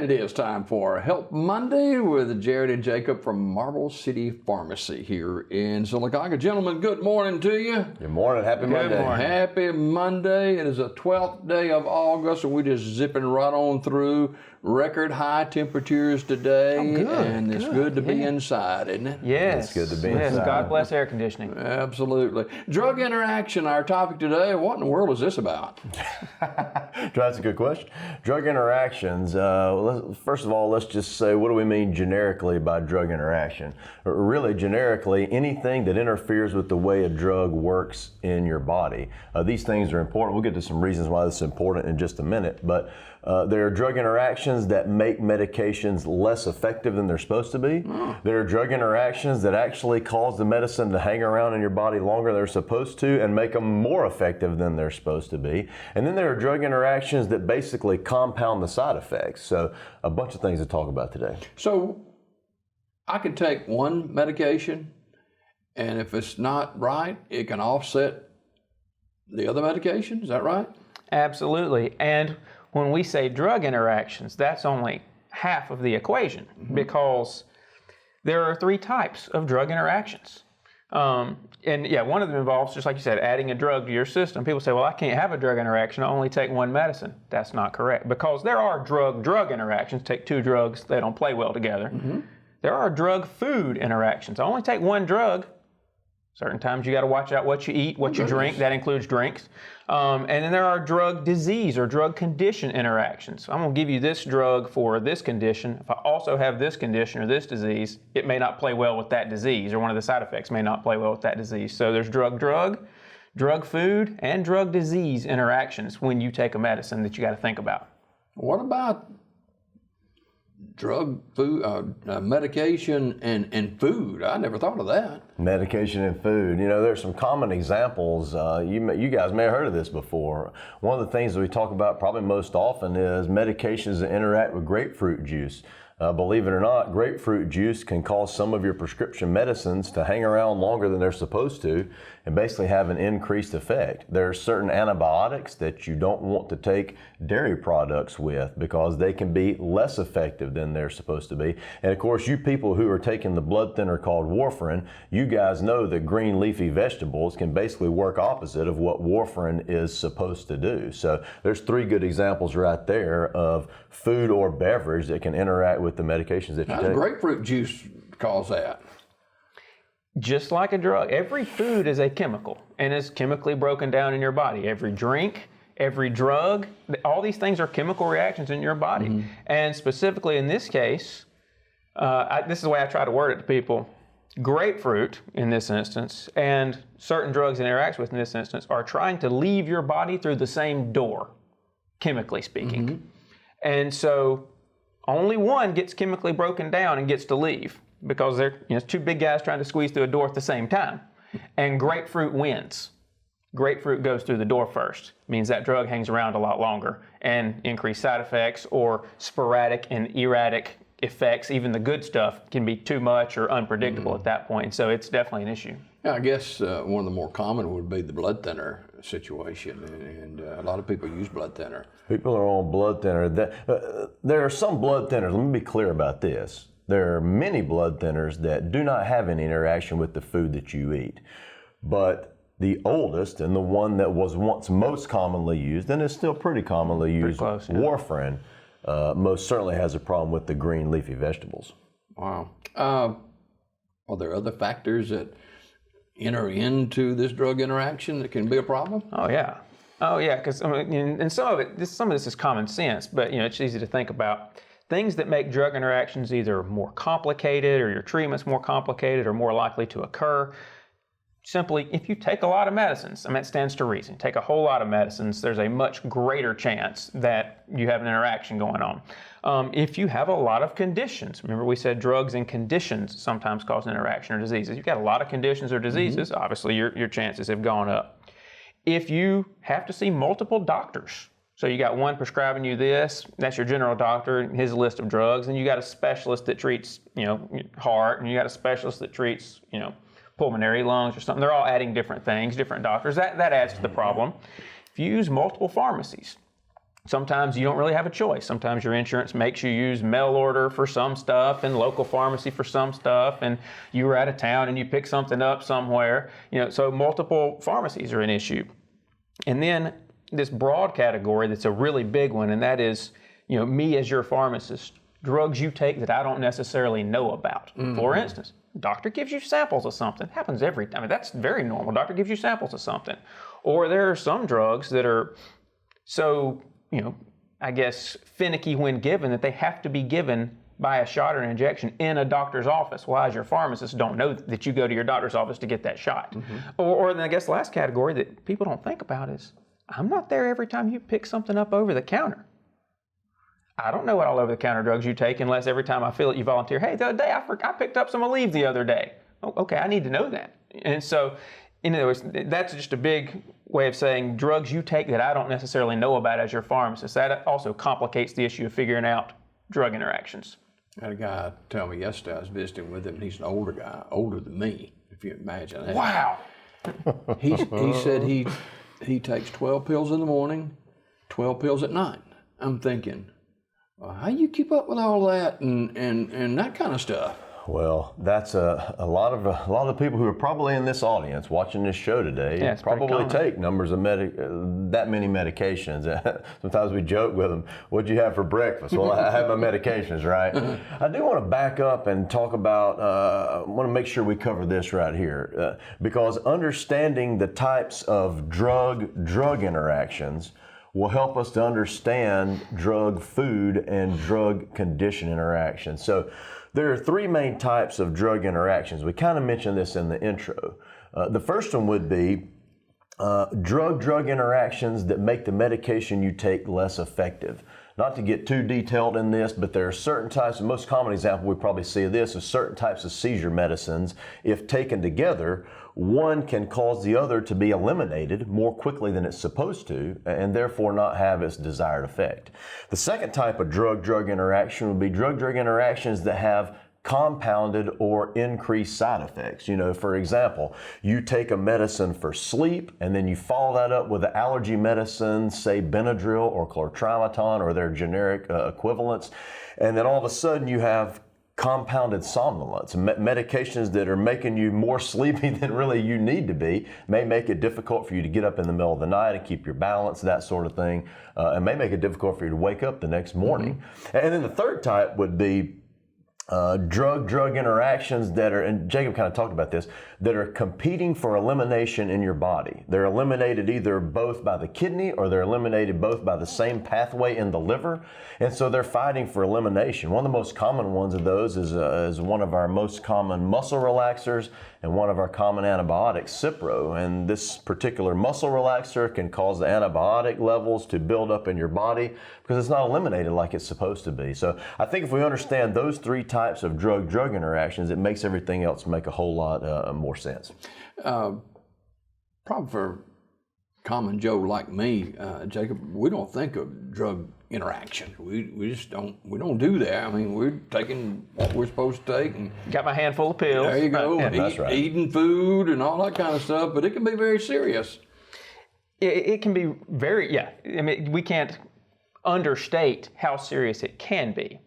And it is time for Help Monday with Jared and Jacob from Marble City Pharmacy here in Sylacauga. Gentlemen, good morning to you. Good morning. Happy Monday. Happy Monday. It is the 12th day of August, and we're just zipping right on through. Record high temperatures today, and it's good to be inside, isn't it? Yes. It's good to be inside. Yes, God bless air conditioning. Absolutely. Drug interaction, our topic today. What in the world is this about? That's a good question. Drug interactions, first of all, let's just say, what do we mean generically by drug interaction? Really, generically, anything that interferes with the way a drug works in your body. These things are important. We'll get to some reasons why this is important in just a minute, but there are drug interactions that make medications less effective than they're supposed to be. There are drug interactions that actually cause the medicine to hang around in your body longer than they're supposed to and make them more effective than they're supposed to be. And then there are drug interactions that basically compound the side effects. So a bunch of things to talk about today. So I can take one medication, and if it's not right, it can offset the other medication. Is that right? Absolutely. And when we say drug interactions, that's only half of the equation because there are three types of drug interactions. One of them involves, just like you said, adding a drug to your system. People say, well, I can't have a drug interaction. I only take one medicine. That's not correct because there are drug interactions. Take two drugs, they don't play well together. There are drug-food interactions. I only take one drug. Certain times you got to watch out what you eat, what you drink. That includes drinks. And then there are drug disease or drug condition interactions. I'm going to give you this drug for this condition. If I also have this condition or this disease, it may not play well with that disease, or one of the side effects may not play well with that disease. So there's drug-food, and drug disease interactions when you take a medicine that you got to think about. What about drug, food, medication, and food? I never thought of that. Medication and food. You know, there's some common examples. You guys may have heard of this before. One of the things that we talk about probably most often is medications that interact with grapefruit juice. Believe it or not, grapefruit juice can cause some of your prescription medicines to hang around longer than they're supposed to and basically have an increased effect. There are certain antibiotics that you don't want to take dairy products with because they can be less effective than they're supposed to be. And of course, you people who are taking the blood thinner called warfarin, you guys know that green leafy vegetables can basically work opposite of what warfarin is supposed to do. So there's three good examples right there of food or beverage that can interact with the medications that you take. Grapefruit juice cause that? Just like a drug, every food is a chemical and is chemically broken down in your body. Every drink, every drug, all these things are chemical reactions in your body. And specifically in this case, this is the way I try to word it to people. Grapefruit, in this instance, and certain drugs it interacts with in this instance are trying to leave your body through the same door, chemically speaking. And so only one gets chemically broken down and gets to leave because they're two big guys trying to squeeze through a door at the same time. And grapefruit wins. Grapefruit goes through the door first. Means that drug hangs around a lot longer and increased side effects or sporadic and erratic effects. Even the good stuff can be too much or unpredictable at that point. So it's definitely an issue. Yeah, I guess one of the more common would be the blood thinner situation, and a lot of people use blood thinner. People are on blood thinner. There are some blood thinners, let me be clear about this. There are many blood thinners that do not have any interaction with the food that you eat. But the oldest and the one that was once most commonly used, and is still pretty commonly used, warfarin, most certainly has a problem with the green leafy vegetables. Wow. Are there other factors that enter into this drug interaction that can be a problem? Oh yeah, because and some of this is common sense, but it's easy to think about. Things that make drug interactions either more complicated or your treatment's more complicated or more likely to occur. Simply, if you take a lot of medicines, it stands to reason. Take a whole lot of medicines, there's a much greater chance that you have an interaction going on. If you have a lot of conditions, remember we said drugs and conditions sometimes cause an interaction or diseases. If you've got a lot of conditions or diseases, obviously your chances have gone up. If you have to see multiple doctors, so you got one prescribing you this, that's your general doctor, his list of drugs, and you got a specialist that treats, heart, and you got a specialist that treats, pulmonary, lungs, or something. They're all adding different things, different doctors. That adds to the problem. If you use multiple pharmacies, Sometimes you don't really have a choice. Sometimes your insurance makes you use mail order for some stuff and local pharmacy for some stuff, and you were out of town and you pick something up somewhere. So multiple pharmacies are an issue. And then this broad category that's a really big one, and that is, me as your pharmacist, drugs you take that I don't necessarily know about. Mm-hmm. For instance, doctor gives you samples of something. Happens every time. That's very normal. Doctor gives you samples of something. Or there are some drugs that are so, I guess, finicky when given that they have to be given by a shot or an injection in a doctor's office. Well, as your pharmacist, don't know that you go to your doctor's office to get that shot. Mm-hmm. Or then I guess the last category that people don't think about is, I'm not there every time you pick something up over the counter. I don't know what all over-the-counter drugs you take unless every time I feel it, you volunteer. Hey, the other day I picked up some Aleve the other day. Oh, okay, I need to know that. And so, in other words, that's just a big way of saying drugs you take that I don't necessarily know about as your pharmacist. That also complicates the issue of figuring out drug interactions. I had a guy tell me yesterday, I was visiting with him, and he's an older guy, older than me, if you imagine that. Wow. He said he takes 12 pills in the morning, 12 pills at night. I'm thinking, well, how you keep up with all that and that kind of stuff? Well, that's a lot of the people who are probably in this audience watching this show today probably take numbers of that many medications. Sometimes we joke with them, "What'd you have for breakfast?" Well, I had my medications, right? I do want to back up and talk about. I want to make sure we cover this right here because understanding the types of drug interactions will help us to understand drug food and drug condition interactions. So there are three main types of drug interactions. We kind of mentioned this in the intro. The first one would be drug interactions that make the medication you take less effective. Not to get too detailed in this, but there are certain types, the most common example we probably see of this is certain types of seizure medicines. If taken together, one can cause the other to be eliminated more quickly than it's supposed to, and therefore not have its desired effect. The second type of drug interaction would be drug interactions that have compounded or increased side effects. For example, you take a medicine for sleep and then you follow that up with an allergy medicine, say Benadryl or chlorotrimazole or their generic equivalents, and then all of a sudden you have compounded somnolence, medications that are making you more sleepy than really you need to be, may make it difficult for you to get up in the middle of the night and keep your balance, that sort of thing, and may make it difficult for you to wake up the next morning. Mm-hmm. And then the third type would be drug interactions that are, and Jacob kind of talked about this, that are competing for elimination in your body. They're eliminated either both by the kidney or they're eliminated both by the same pathway in the liver, and so they're fighting for elimination. One of the most common ones of those is one of our most common muscle relaxers and one of our common antibiotics, Cipro. And this particular muscle relaxer can cause the antibiotic levels to build up in your body because it's not eliminated like it's supposed to be. So I think if we understand those three types of drug interactions, it makes everything else make a whole lot more sense. Probably for common Joe like me, Jacob, we don't think of drug interaction. We just don't. We don't do that. I mean, we're taking what we're supposed to take. And got my handful of pills. There you go. Right. That's right. Eating food and all that kind of stuff, but it can be very serious. It can be very, I mean, we can't understate how serious it can be.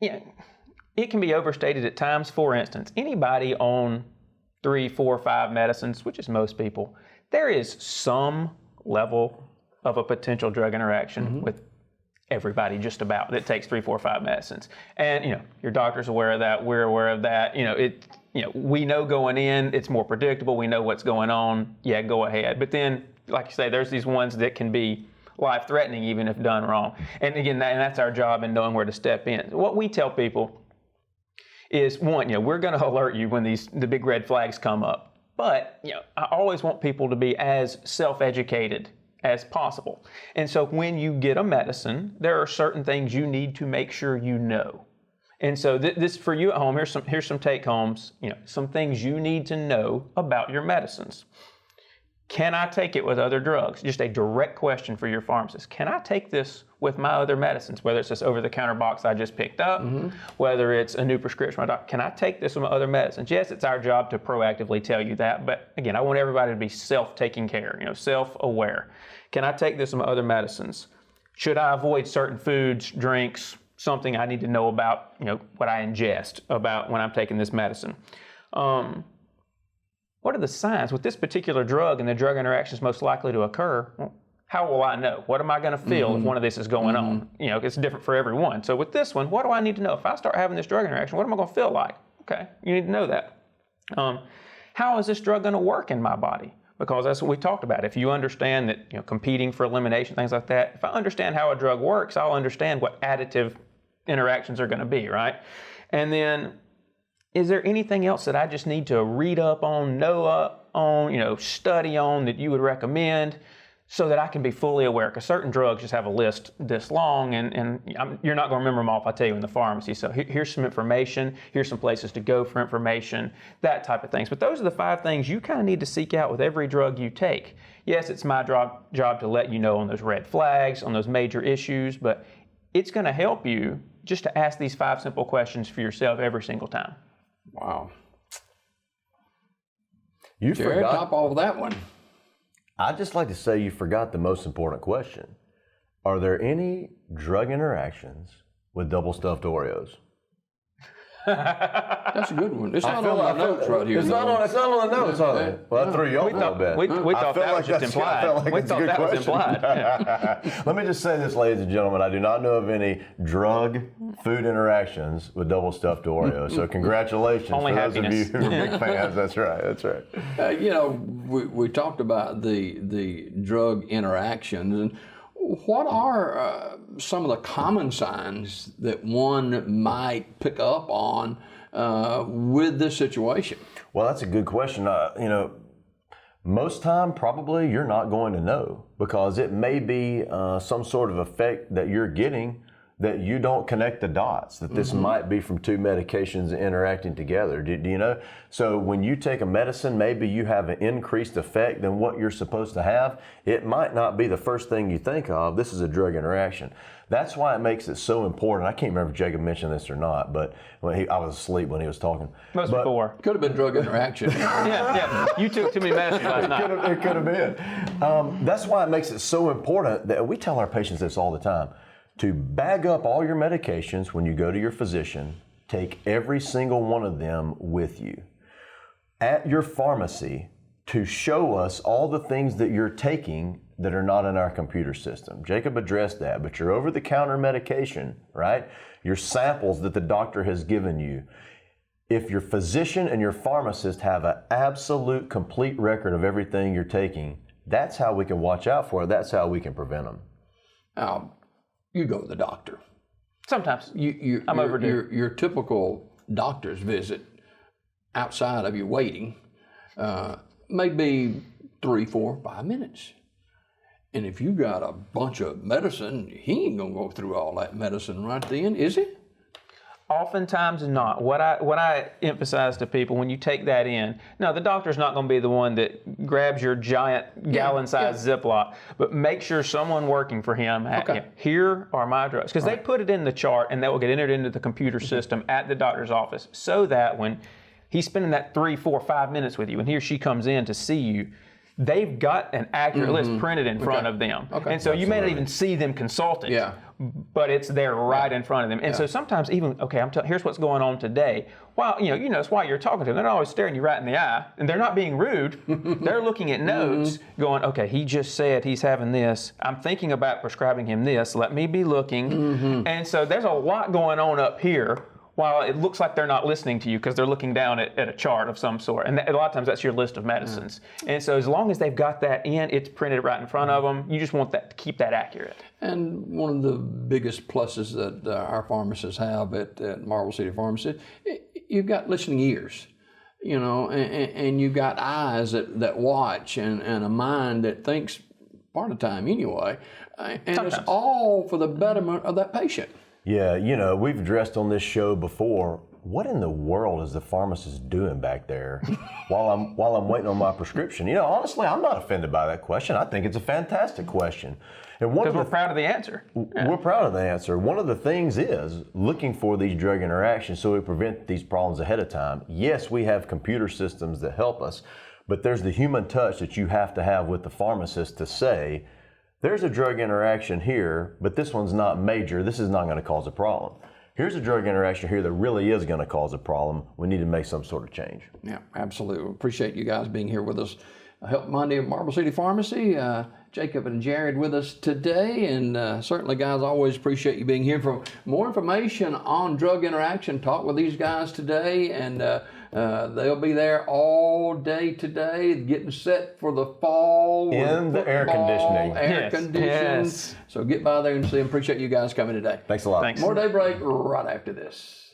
It can be overstated at times. For instance, anybody on 3, 4, 5 medicines, which is most people, there is some level of a potential drug interaction with everybody just about that takes 3, 4, 5 medicines. And your doctor's aware of that, we're aware of that. We know going in, it's more predictable, we know what's going on, go ahead. But then, like you say, there's these ones that can be life-threatening even if done wrong. And again, that's our job in knowing where to step in. What we tell people is, one, we're going to alert you when the big red flags come up. But, I always want people to be as self-educated as possible. And so when you get a medicine, there are certain things you need to make sure you know. And so this for you at home, here's some take-homes, some things you need to know about your medicines. Can I take it with other drugs? Just a direct question for your pharmacist. Can I take this with my other medicines, whether it's this over-the-counter box I just picked up, whether it's a new prescription from my doctor? Can I take this with my other medicines? Yes, it's our job to proactively tell you that, but again, I want everybody to be self-taking care, self-aware. Can I take this with my other medicines? Should I avoid certain foods, drinks, something I need to know about, what I ingest, about when I'm taking this medicine? What are the signs with this particular drug and the drug interactions most likely to occur? Well, how will I know? What am I going to feel if one of this is going on? It's different for everyone. So with this one, what do I need to know? If I start having this drug interaction, what am I going to feel like? Okay, you need to know that. How is this drug going to work in my body? Because that's what we talked about. If you understand that, competing for elimination, things like that, if I understand how a drug works, I'll understand what additive interactions are going to be, right? And then, is there anything else that I just need to read up on, know up on, study on that you would recommend so that I can be fully aware? Because certain drugs just have a list this long, and you're not going to remember them all if I tell you in the pharmacy. So here's some information, here's some places to go for information, that type of things. But those are the 5 things you kind of need to seek out with every drug you take. Yes, it's my job to let you know on those red flags, on those major issues, but it's going to help you just to ask these 5 simple questions for yourself every single time. Wow. You Jared, forgot. top all of that one. I'd just like to say you forgot the most important question. Are there any drug interactions with double stuffed Oreos? That's a good one. It's not on my notes right here. It's not on the notes, are they? Well, I threw you off a little bit. We thought that was just implied. We thought that was implied. Yeah. Let me just say this, ladies and gentlemen. I do not know of any drug food interactions with double stuffed Oreos. So congratulations Only for those happiness. of you who are big fans. That's right. That's right. We talked about the drug interactions, and what are some of the common signs that one might pick up on with this situation? Well, that's a good question. Most time probably you're not going to know because it may be some sort of effect that you're getting that you don't connect the dots, that this might be from 2 medications interacting together. Do you know? So when you take a medicine, maybe you have an increased effect than what you're supposed to have. It might not be the first thing you think of. This is a drug interaction. That's why it makes it so important. I can't remember if Jacob mentioned this or not, but I was asleep when he was talking. Most people were. Could have been drug interaction. Yeah. You took too many medicines last night. It could have been. That's why it makes it so important that we tell our patients this all the time. To bag up all your medications when you go to your physician, take every single one of them with you. At your pharmacy, to show us all the things that you're taking that are not in our computer system. Jacob addressed that, but your over-the-counter medication, right? Your samples that the doctor has given you. If your physician and your pharmacist have an absolute complete record of everything you're taking, that's how we can watch out for it. That's how we can prevent them. Now, you go to the doctor. Sometimes. I'm overdue. Your typical doctor's visit outside of you waiting may be 3, 4, 5 minutes. And if you got a bunch of medicine, he ain't gonna go through all that medicine right then, is he? Oftentimes not. What I emphasize to people when you take that in, now the doctor's not going to be the one that grabs your giant gallon-sized Ziploc, but make sure someone working for him, here are my drugs. Because they put it in the chart and that will get entered into the computer system at the doctor's office so that when he's spending that 3, 4, 5 minutes with you and he or she comes in to see you, they've got an accurate list printed in front of them. And so you may not even see them consult it. Yeah. But it's there right in front of them. And so sometimes even, here's what's going on today. While, you notice while you're talking to them, they're not always staring you right in the eye. And they're not being rude. They're looking at notes going, okay, he just said he's having this. I'm thinking about prescribing him this. Let me be looking. And so there's a lot going on up here while it looks like they're not listening to you because they're looking down at a chart of some sort. And a lot of times that's your list of medicines. And so as long as they've got that in, it's printed right in front of them. You just want that to keep that accurate. And one of the biggest pluses that our pharmacists have at Marble City Pharmacy, you've got listening ears, and you've got eyes that watch and a mind that thinks part of the time anyway. And sometimes. It's all for the betterment of that patient. Yeah, we've addressed on this show before, what in the world is the pharmacist doing back there while I'm waiting on my prescription? Honestly, I'm not offended by that question. I think it's a fantastic question. And because we're proud of the answer. We're proud of the answer. One of the things is looking for these drug interactions so we prevent these problems ahead of time. Yes, we have computer systems that help us, but there's the human touch that you have to have with the pharmacist to say, there's a drug interaction here, but this one's not major. This is not going to cause a problem. Here's a drug interaction here that really is going to cause a problem. We need to make some sort of change. Yeah, absolutely. Appreciate you guys being here with us. Help Monday at Marble City Pharmacy. Jacob and Jared with us today, and certainly, guys, always appreciate you being here. For more information on drug interaction, talk with these guys today, and they'll be there all day today, getting set for the fall. In the air football, conditioning. Air Yes, conditions. yes. So get by there and see them. Appreciate you guys coming today. Thanks a lot. Thanks. More Daybreak right after this.